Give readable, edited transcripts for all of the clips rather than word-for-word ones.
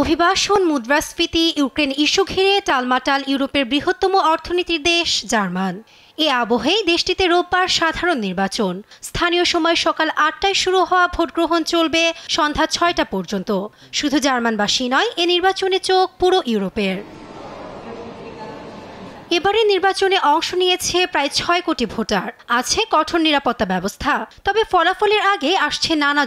অভিবাসন, মুদ্রাস্ফীতি, Ukraine issue ঘিরে টালমাটাল ইউরোপের বৃহত্তম অর্থনীতির দেশ জার্মান। এ আবহেই দেশটিতে রোববার সাধারণ নির্বাচন। স্থানীয় সময় সকাল ৮টায় শুরু হওয়া ভোট গ্রহণ চলবে সন্ধ্যা ৬টা পর্যন্ত। শুধু জার্মানবাসী নয়, এ নির্বাচনে চোখ পুরো ইউরোপের। এবারে নির্বাচনে অংশ নিয়েছে প্রায় ৬ কোটি ভোটার। আছে কঠোর নিরাপত্তা ব্যবস্থা। তবে ফলাফলের আগে আসছে নানা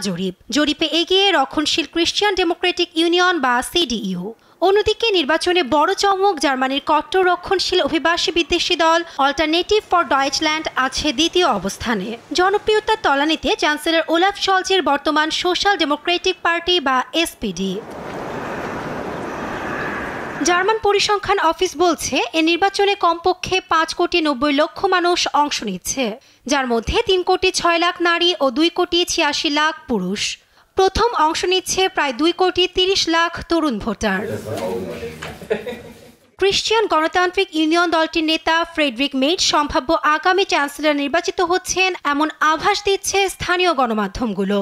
জরিপে এগিয়ে রক্ষণশীল ক্রিশ্চিয়ান ডেমোক্রেটিক ইউনিয়ন বা সিডিইউ। অন্যদিকে নির্বাচনে বড় চমক, জার্মানির কট্টর রক্ষণশীল অভিবাসী বিদ্বেষী দল অল্টারনেটিভ ফর ডয়েচল্যান্ড আছে দ্বিতীয় অবস্থানে। জনপ্রিয়তার তলানিতে চ্যান্সেলর ওলাফ শলজের বর্তমান সোশ্যাল ডেমোক্রেটিক পার্টি বা এসপিডি। জার্মান পরিসংখ্যান অফিস বলছে, এ নির্বাচনে কমপক্ষে ৫,৯০,০০,০০০ মানুষ অংশ নিচ্ছে, যার মধ্যে ৩,৬০,০০,০০০ নারী ও ২,৮৬,০০,০০০ পুরুষ। প্রথম অংশ নিচ্ছে প্রায় ২,৩০,০০,০০০ তরুণ ভোটার। ক্রিশ্চিয়ান গণতান্ত্রিক ইউনিয়ন দলটির নেতা ফ্রেডরিক মেইজ সম্ভাব্য আগামী চ্যান্সেলর নির্বাচিত হচ্ছেন এমন আভাস দিচ্ছে স্থানীয় গণমাধ্যমগুলো।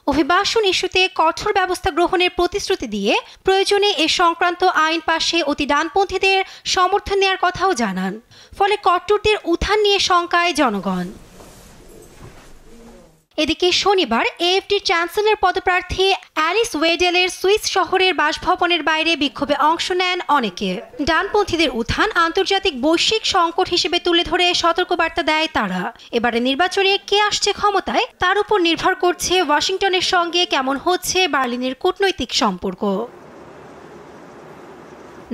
অভিবাসন ইস্যুতে কঠোর ব্যবস্থা গ্রহণের প্রতিশ্রুতি দিয়ে প্রয়োজনে এ সংক্রান্ত আইন পাশে অতি ডানপন্থীদের সমর্থন নেওয়ার কথাও জানান। ফলে কট্টরদের উত্থান নিয়ে শঙ্কায় জনগণ। এদিকে শনিবার এএফডির চ্যান্সেলর পদপ্রার্থী অ্যালিস ওয়েডেলের সুইস শহরের বাসভবনের বাইরে বিক্ষোভে অংশ নেন অনেকে। ডানপন্থীদের উত্থান আন্তর্জাতিক বৈশ্বিক সংকট হিসেবে তুলে ধরে সতর্কবার্তা দেয় তারা। এবারে নির্বাচনে কে আসছে ক্ষমতায় তার উপর নির্ভর করছে ওয়াশিংটনের সঙ্গে কেমন হচ্ছে বার্লিনের কূটনৈতিক সম্পর্ক।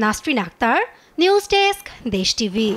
নাসরিন আক্তার, নিউজ ডেস্ক, দেশ টিভি।